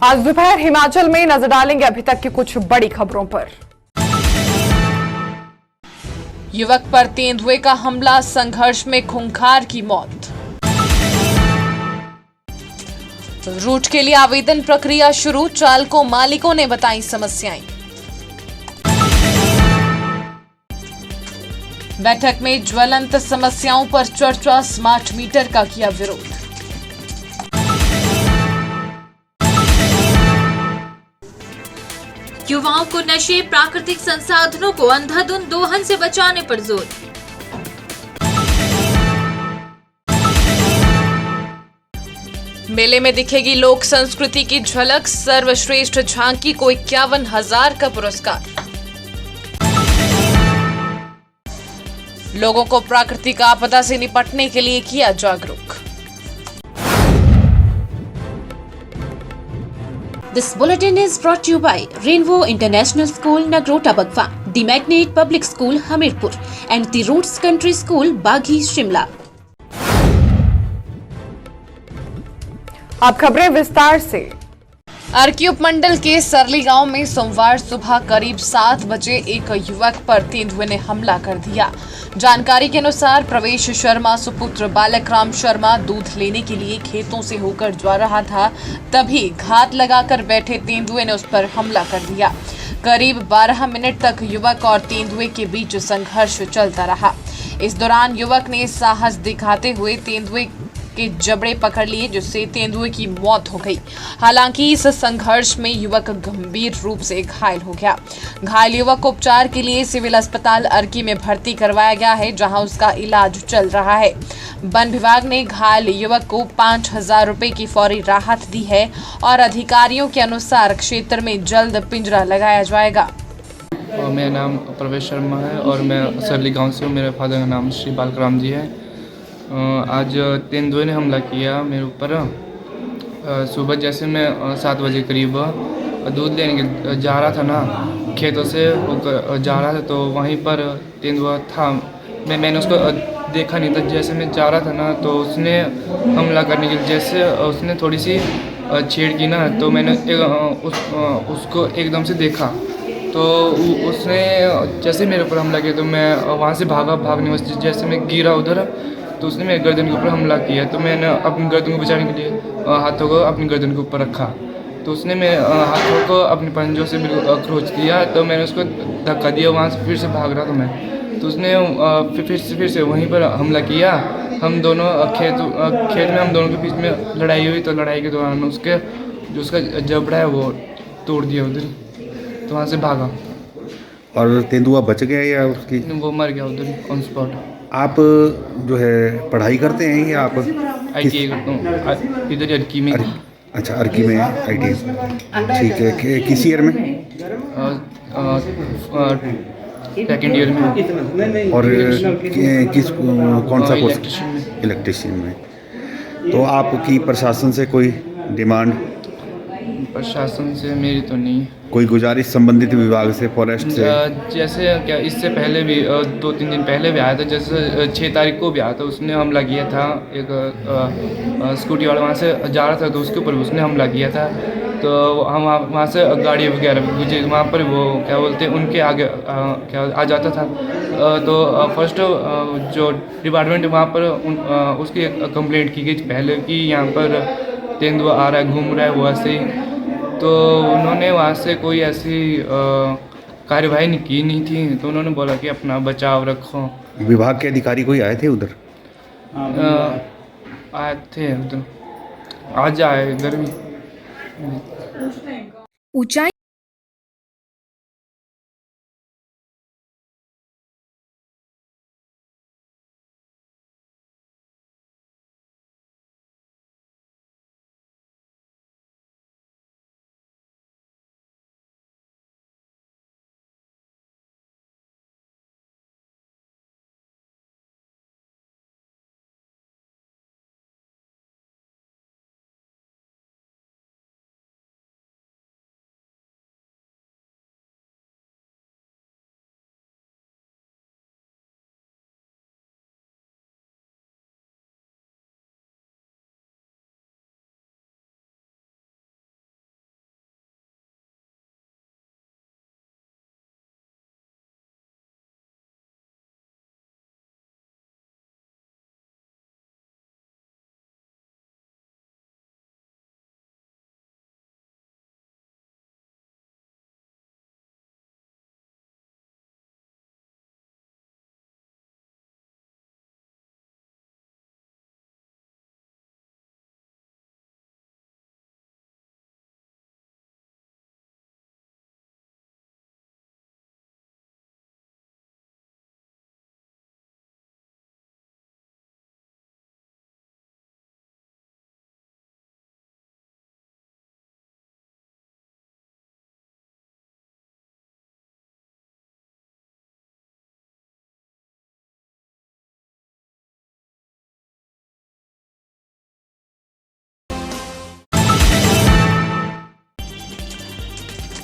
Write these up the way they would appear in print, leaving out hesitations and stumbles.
आज दोपहर हिमाचल में नजर डालेंगे अभी तक की कुछ बड़ी खबरों पर। युवक पर तेंदुए का हमला, संघर्ष में खूंखार की मौत। रूट के लिए आवेदन प्रक्रिया शुरू, चालकों मालिकों ने बताई समस्याएं। बैठक में ज्वलंत समस्याओं पर चर्चा, स्मार्ट मीटर का किया विरोध। युवाओं को नशे, प्राकृतिक संसाधनों को अंधाधुंध दोहन से बचाने पर जोर। मेले में दिखेगी लोक संस्कृति की झलक, सर्वश्रेष्ठ झांकी को 51,000 का पुरस्कार। लोगों को प्राकृतिक आपदा से निपटने के लिए किया जागरूक। This bulletin is brought to you by Rainbow International School, Nagrota Bagwa, The Magnet Public School, Hamirpur, and The Roots Country School, Baghi, Shimla. अब खबरें विस्तार से। अर्की उपमंडल के सरली गांव में सोमवार सुबह करीब 7 बजे एक युवक पर तेंदुए ने हमला कर दिया। जानकारी के अनुसार प्रवेश शर्मा सुपुत्र बालक राम शर्मा दूध लेने के लिए खेतों से होकर जा रहा था, तभी घात लगाकर बैठे तेंदुए ने उस पर हमला कर दिया। करीब 12 मिनट तक युवक और तेंदुए के बीच संघर्ष चलता रहा। इस दौरान युवक ने साहस दिखाते हुए तेंदुए के जबड़े पकड़ लिए, जिससे तेंदुए की मौत हो गई। हालांकि इस संघर्ष में युवक गंभीर रूप से घायल हो गया। घायल युवक को उपचार के लिए सिविल अस्पताल अर्की में भर्ती करवाया गया है, जहां उसका इलाज चल रहा है। वन विभाग ने घायल युवक को 5,000 रुपए की फौरी राहत दी है और अधिकारियों के अनुसार क्षेत्र में जल्द पिंजरा लगाया जाएगा। मेरा नाम प्रवेश शर्मा है और मैं सरली गांव से हूँ। मेरे फादर का नाम श्री बालकराम जी है। आज तेंदुए ने हमला किया मेरे ऊपर। सुबह जैसे मैं 7 बजे करीब दूध लेने के जा रहा था ना, खेतों से होकर जा रहा था, तो वहीं पर तेंदुआ था। मैंने उसको देखा नहीं था। जैसे मैं जा रहा था ना, तो उसने हमला करने के लिए जैसे उसने थोड़ी सी छेड़ की ना, तो मैंने उसको एकदम से देखा, तो उसने जैसे मेरे ऊपर हमला किया, तो मैं वहाँ से भागने वास्ते जैसे मैं गिरा उधर, तो उसने मेरे गर्दन के ऊपर हमला किया। तो मैंने अपनी गर्दन को बचाने के लिए हाथों को अपनी गर्दन के ऊपर रखा, तो उसने मेरे हाथों को अपने पंजों से बिल्कुल खरोच दिया। तो मैंने उसको धक्का दिया, वहाँ से फिर से भाग रहा था मैं, तो उसने फिर से वहीं पर हमला किया। हम दोनों खेत में हम दोनों के बीच में लड़ाई हुई, तो लड़ाई के दौरान उसका जबड़ा है वो तोड़ दिया उधर, तो वहाँ से भागा। और तेंदुआ बच गया या उसकी? वो मर गया उधर ऑन स्पॉट। आप जो है पढ़ाई करते हैं या आप ITI करता हूँ इधर अर्की में। अच्छा, अर्की में ITI। ठीक है, किस ईयर में? सेकेंड ईयर में। और कौन सा कोर्स? इलेक्ट्रिशियन में। तो आपकी प्रशासन से कोई डिमांड? प्रशासन से मेरी तो नहीं। कोई गुजारिश संबंधित विभाग से, फॉरेस्ट से? जैसे क्या इससे पहले भी 2-3 दिन पहले भी आया था। जैसे 6 तारीख को भी आया था, उसने हमला किया था। एक स्कूटी वाला वहाँ से जा रहा था, तो उसके ऊपर उसने हमला किया था। तो हम वहाँ से गाड़ी वगैरह गुजरे, वहाँ पर वो क्या बोलते हैं उनके आगे क्या आ जाता था। तो फर्स्ट जो डिपार्टमेंट वहाँ पर उसकी कंप्लेंट की गई पहले कि यहाँ पर तेंदुआ आ रहा है, घूम रहा है वो ऐसे ही। तो उन्होंने वहाँ से कोई ऐसी कार्यवाही नहीं थी, तो उन्होंने बोला कि अपना बचाव रखो। विभाग के अधिकारी कोई आए थे उधर? आए थे उधर, आज आए गर्मी ऊंचाई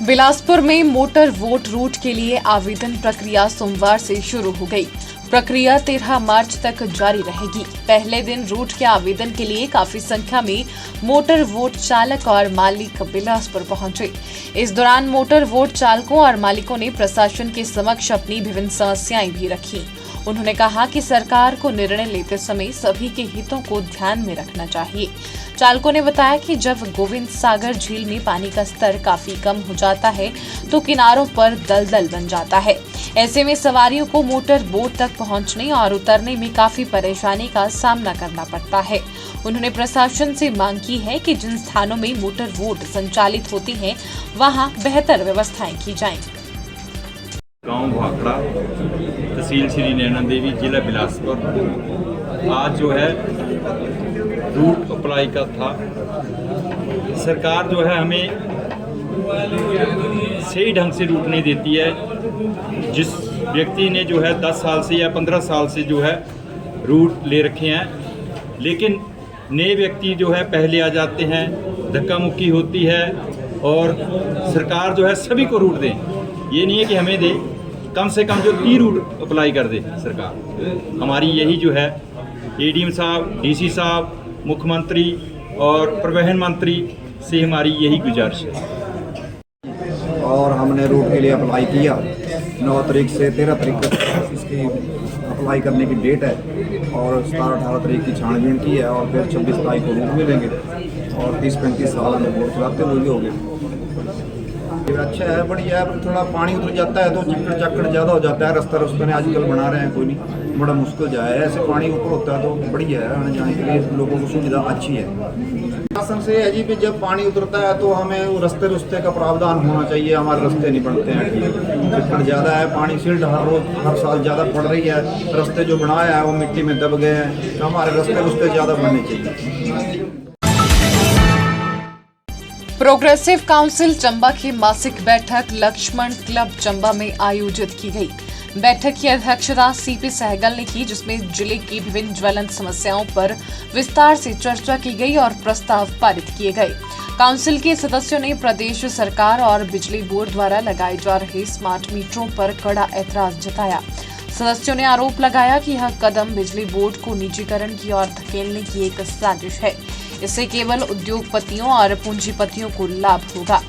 बिलासपुर में मोटर वोट रूट के लिए आवेदन प्रक्रिया सोमवार से शुरू हो गई। प्रक्रिया 13 मार्च तक जारी रहेगी। पहले दिन रूट के आवेदन के लिए काफी संख्या में मोटर वोट चालक और मालिक बिलासपुर पहुंचे। इस दौरान मोटर वोट चालकों और मालिकों ने प्रशासन के समक्ष अपनी विभिन्न समस्याएं भी रखी। उन्होंने कहा कि सरकार को निर्णय लेते समय सभी के हितों को ध्यान में रखना चाहिए। चालकों ने बताया कि जब गोविंद सागर झील में पानी का स्तर काफी कम हो जाता है तो किनारों पर दलदल बन जाता है। ऐसे में सवारियों को मोटर बोट तक पहुंचने और उतरने में काफी परेशानी का सामना करना पड़ता है। उन्होंने प्रशासन से मांग की है कि जिन स्थानों में मोटर बोट संचालित होती हैं, वहां बेहतर व्यवस्थाएं की जाएं। गांव भाखड़ा, तहसील श्री नैना देवी, जिला बिलासपुर। आज जो है रूट अप्लाई का था। सरकार जो है हमें सही ढंग से रूट नहीं देती है। जिस व्यक्ति ने जो है 10 साल से या 15 साल से जो है रूट ले रखे हैं, लेकिन नए व्यक्ति जो है पहले आ जाते हैं, धक्का मुक्की होती है और सरकार जो है सभी को रूट दें। ये नहीं है कि हमें दे, कम से कम जो 3 रूट अप्लाई कर दे सरकार। हमारी यही जो है एडीएम साहब, डीसी साहब, मुख्यमंत्री और परिवहन मंत्री से हमारी यही गुजारिश है। और हमने रूट के लिए अप्लाई किया। 9 तारीख से 13 तारीख तक इसकी अप्लाई करने की डेट है और 17-18 तारीख की छानबीन की है और फिर 26 तारीख को रूट मिलेंगे और 30-35 साल में वोट चलाते हुए हो गए। अच्छा है, बढ़िया है, पर थोड़ा पानी उतर जाता है तो चिकड़ चक्कड़ ज़्यादा हो जाता है। रास्ते ने आजकल बना रहे हैं, कोई नहीं, बड़ा मुश्किल जाए। ऐसे पानी ऊपर होता है तो बढ़िया है, आने जाने के लिए लोगों को सुविधा अच्छी है। शासन से है जी भी जब पानी उतरता है तो हमें रास्ते का प्रावधान होना चाहिए। हमारे रास्ते नहीं बनते हैं ठीक, चिकड़ ज़्यादा है, पानी सिल्ट हर साल ज़्यादा पड़ रही है। रास्ते जो बनाया है वो मिट्टी में दब गए हैं, तो हमारे रास्ते ज़्यादा बनने चाहिए। प्रोग्रेसिव काउंसिल चंबा की मासिक बैठक लक्ष्मण क्लब चंबा में आयोजित की गई। बैठक की अध्यक्षता सीपी सहगल ने की, जिसमें जिले की विभिन्न ज्वलंत समस्याओं पर विस्तार से चर्चा की गई और प्रस्ताव पारित किए गए। काउंसिल के सदस्यों ने प्रदेश सरकार और बिजली बोर्ड द्वारा लगाए जा रहे स्मार्ट मीटरों पर कड़ा ऐतराज जताया। सदस्यों ने आरोप लगाया कि यह कदम बिजली बोर्ड को निजीकरण की ओर धकेलने की एक साजिश है। इससे केवल उद्योगपतियों और पूंजीपतियों को लाभ होगा।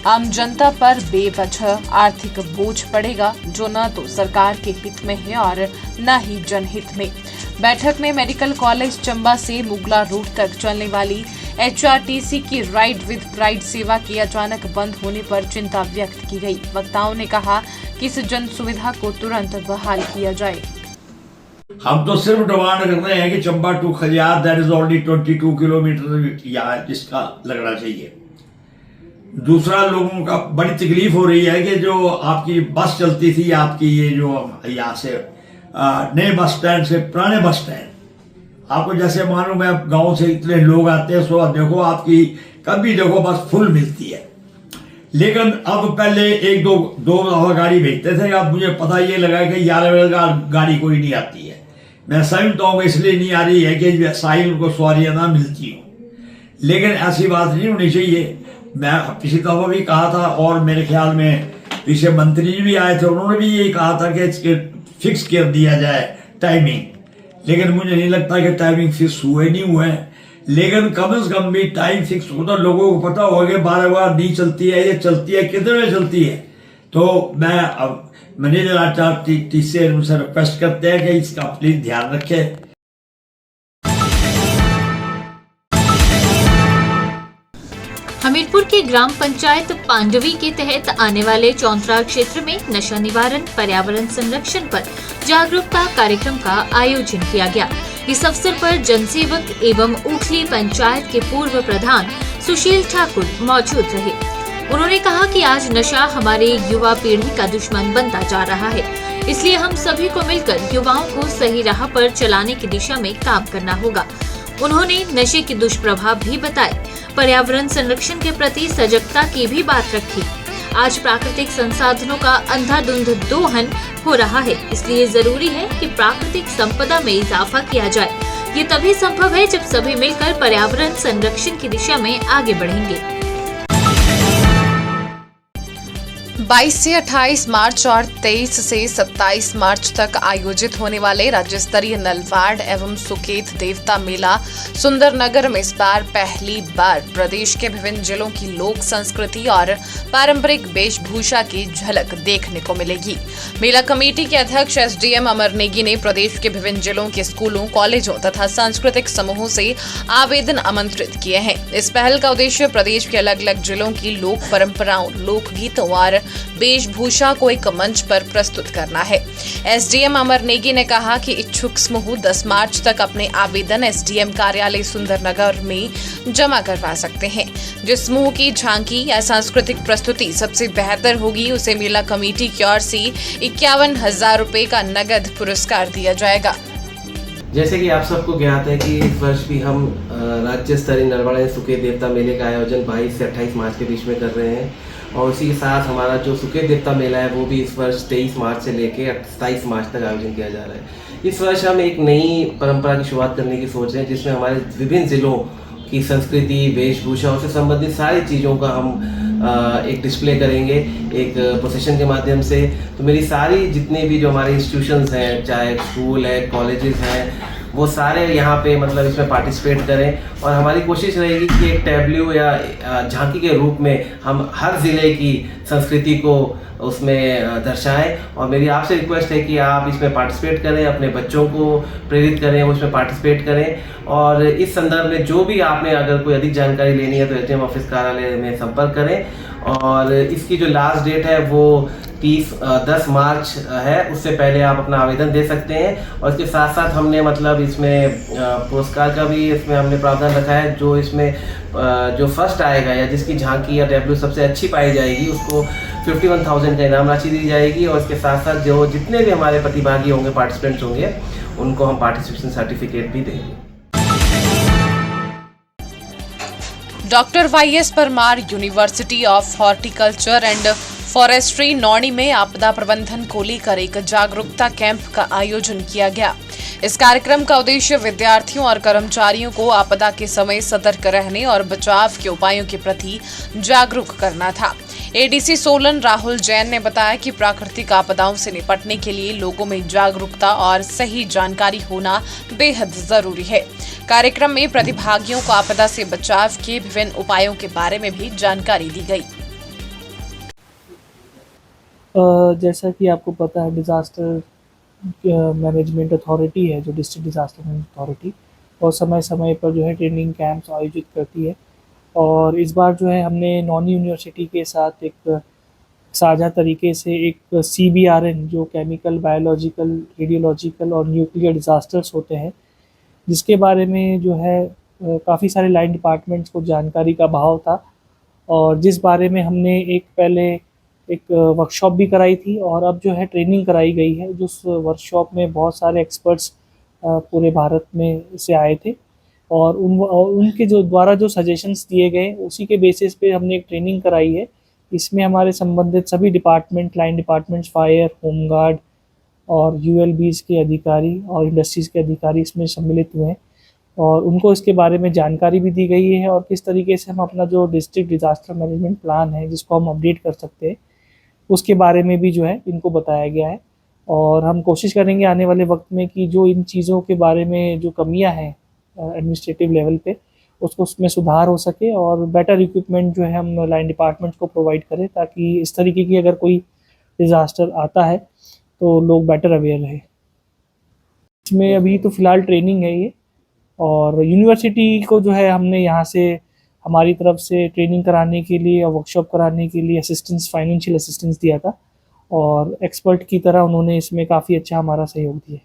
आम जनता पर बेवजह आर्थिक बोझ पड़ेगा, जो न तो सरकार के हित में है और न ही जनहित में। बैठक में मेडिकल कॉलेज चंबा से मुगला रूट तक चलने वाली HRTC की राइड विद प्राइड सेवा के अचानक बंद होने पर चिंता व्यक्त की गई। वक्ताओं ने कहा कि इस जन सुविधा को तुरंत बहाल किया जाए। हम तो सिर्फ डिमांड कर रहे हैं कि चंबा टू खलियार दैट इज ओनली 22 किलोमीटर यहाँ इसका लगना चाहिए। दूसरा, लोगों का बड़ी तकलीफ हो रही है कि जो आपकी बस चलती थी, आपकी ये जो यहाँ से नए बस स्टैंड से पुराने बस स्टैंड, आपको जैसे मालूम है गांव से इतने लोग आते हैं, सो देखो आपकी कभी देखो बस फुल मिलती है। लेकिन अब पहले एक दो दफा गाड़ी भेजते थे, अब मुझे पता ये लगा कि 11 बजे गाड़ी कोई नहीं आती है। मैं समझता हूँ इसलिए नहीं आ रही है कि साहिल को सवारियाँ ना मिलती हूँ, लेकिन ऐसी बात नहीं होनी चाहिए। मैं पिछली दफा भी कहा था और मेरे ख्याल में पीछे मंत्री जी भी आए थे, उन्होंने भी यही कहा था कि इसके फिक्स कर दिया जाए टाइमिंग, लेकिन मुझे नहीं लगता कि टाइमिंग फिक्स हुए नहीं हुए हैं। लेकिन कम से कम भी टाइम फिक्स होता, लोगों को पता होगा कि 12 बार नहीं चलती है, ये चलती है, कितने में चलती है। तो मैं अब मैनेजर HRTC से उनसे रिक्वेस्ट करते हैं कि इसका प्लीज ध्यान रखें। हमीरपुर के ग्राम पंचायत पांडवी के तहत आने वाले चौंतरा क्षेत्र में नशा निवारण, पर्यावरण संरक्षण पर जागरूकता कार्यक्रम का आयोजन किया गया। इस अवसर पर जनसेवक एवं ऊखली पंचायत के पूर्व प्रधान सुशील ठाकुर मौजूद रहे। उन्होंने कहा कि आज नशा हमारे युवा पीढ़ी का दुश्मन बनता जा रहा है, इसलिए हम सभी को मिलकर युवाओं को सही राह पर चलाने की दिशा में काम करना होगा। उन्होंने नशे के दुष्प्रभाव भी बताए, पर्यावरण संरक्षण के प्रति सजगता की भी बात रखी। आज प्राकृतिक संसाधनों का अंधाधुंध दोहन हो रहा है, इसलिए जरूरी है कि प्राकृतिक संपदा में इजाफा किया जाए। ये तभी संभव है जब सभी मिलकर पर्यावरण संरक्षण की दिशा में आगे बढ़ेंगे। 22 से 28 मार्च और 23 से 27 मार्च तक आयोजित होने वाले राज्य स्तरीय नलवाड़ एवं सुकेत देवता मेला सुंदरनगर में इस बार पहली बार प्रदेश के विभिन्न जिलों की लोक संस्कृति और पारंपरिक वेशभूषा की झलक देखने को मिलेगी। मेला कमेटी के अध्यक्ष एसडीएम अमर नेगी ने प्रदेश के विभिन्न जिलों के स्कूलों, कॉलेजों तथा सांस्कृतिक समूहों से आवेदन आमंत्रित किए हैं। इस पहल का उद्देश्य प्रदेश के अलग अलग जिलों की लोक परंपराओं, लोकगीतों और वेशभूषा को एक मंच पर प्रस्तुत करना है। एसडीएम अमर नेगी ने कहा कि इच्छुक समूह 10 मार्च तक अपने आवेदन एसडीएम कार्यालय सुंदरनगर में जमा करवा सकते हैं। जिस समूह की झांकी या सांस्कृतिक प्रस्तुति सबसे बेहतर होगी उसे मेला कमेटी की ओर से 51,000 रुपए का नगद पुरस्कार दिया जाएगा। जैसे कि आप सबको ज्ञात है कि इस वर्ष भी हम राज्य स्तरीय नलवाड़ सुकेत देवता मेले का आयोजन 22 से 28 मार्च के बीच में कर रहे हैं और उसी के साथ हमारा जो सुकेत देवता मेला है वो भी इस वर्ष 23 मार्च से लेकर 27 मार्च तक आयोजन किया जा रहा है। इस वर्ष हम एक नई परंपरा की शुरुआत करने की सोच रहे हैं जिसमें हमारे विभिन्न जिलों की संस्कृति, वेशभूषा से संबंधित सारी चीज़ों का हम एक डिस्प्ले करेंगे एक प्रोसेशन के माध्यम से। तो मेरी सारी जितने भी जो हमारे इंस्टीट्यूशंस हैं, चाहे स्कूल है, कॉलेजेस हैं, वो सारे यहाँ पे मतलब इसमें पार्टिसिपेट करें और हमारी कोशिश रहेगी कि एक टैब्ल्यू या झांकी के रूप में हम हर ज़िले की संस्कृति को उसमें दर्शाएं। और मेरी आपसे रिक्वेस्ट है कि आप इसमें पार्टिसिपेट करें, अपने बच्चों को प्रेरित करें, वो इसमें पार्टिसिपेट करें। और इस संदर्भ में जो भी आपने अगर कोई अधिक जानकारी लेनी है तो एसडीएम ऑफिस कार्यालय में संपर्क करें। और इसकी जो लास्ट डेट है वो 10 मार्च है, उससे पहले आप अपना आवेदन दे सकते हैं। और इसके साथ साथ हमने मतलब इसमें पुरस्कार का भी इसमें हमने प्रावधान रखा है। जो इसमें जो फर्स्ट आएगा या जिसकी झांकी या टैब्लू सबसे अच्छी पाई जाएगी उसको 51,000 का इनाम राशि दी जाएगी। और इसके साथ साथ जो जितने भी हमारे प्रतिभागी होंगे, पार्टिसिपेंट्स होंगे, उनको हम पार्टिसिपेशन सर्टिफिकेट भी देंगे। Doctor YS Parmar University of Horticulture and Forestry Nauni में आपदा प्रबंधन को लेकर एक जागरूकता कैंप का आयोजन किया गया। इस कार्यक्रम का उद्देश्य विद्यार्थियों और कर्मचारियों को आपदा के समय सतर्क रहने और बचाव के उपायों के प्रति जागरूक करना था। एडीसी सोलन राहुल जैन ने बताया कि प्राकृतिक आपदाओं से निपटने के लिए लोगों में जागरूकता और सही जानकारी होना बेहद जरूरी है। कार्यक्रम में प्रतिभागियों को आपदा से बचाव के विभिन्न उपायों के बारे में भी जानकारी दी गई। जैसा कि आपको पता है, डिज़ास्टर मैनेजमेंट अथॉरिटी है जो डिस्ट्रिक्ट डिज़ास्टर मैनेजमेंट अथॉरिटी, और समय समय पर जो है ट्रेनिंग कैंप्स आयोजित करती है। और इस बार जो है हमने नौनी यूनिवर्सिटी के साथ एक साझा तरीके से एक CBRN जो केमिकल, बायोलॉजिकल, रेडियोलॉजिकल और न्यूक्लियर डिज़ास्टर्स होते हैं, जिसके बारे में जो है काफ़ी सारे लाइन डिपार्टमेंट्स को जानकारी का अभाव था और जिस बारे में हमने पहले एक वर्कशॉप भी कराई थी और अब जो है ट्रेनिंग कराई गई है। जो उस वर्कशॉप में बहुत सारे एक्सपर्ट्स पूरे भारत में से आए थे और उनके जो द्वारा जो सजेशंस दिए गए उसी के बेसिस पे हमने एक ट्रेनिंग कराई है। इसमें हमारे संबंधित सभी department, line departments, fire, home guard और ULBs के अधिकारी और इंडस्ट्रीज़ के अधिकारी इसमें सम्मिलित हुए हैं और उनको इसके बारे में जानकारी भी दी गई है और किस तरीके से हम अपना जो डिस्ट्रिक्ट डिज़ास्टर मैनेजमेंट प्लान है जिसको हम अपडेट कर सकते हैं उसके बारे में भी जो है इनको बताया गया है। और हम कोशिश करेंगे आने वाले वक्त में कि जो इन चीज़ों के बारे में जो कमियां हैं एडमिनिस्ट्रेटिव लेवल पे उसको उसमें सुधार हो सके और बेटर इक्विपमेंट जो है हम लाइन डिपार्टमेंट्स को प्रोवाइड करें ताकि इस तरीके की अगर कोई डिज़ास्टर आता है तो लोग बेटर अवेयर रहे। इसमें अभी तो फ़िलहाल ट्रेनिंग है ये और यूनिवर्सिटी को जो है हमने यहाँ से हमारी तरफ से ट्रेनिंग कराने के लिए और वर्कशॉप कराने के लिए फाइनेंशियल असिस्टेंस दिया था और एक्सपर्ट की तरह उन्होंने इसमें काफ़ी अच्छा हमारा सहयोग दिया।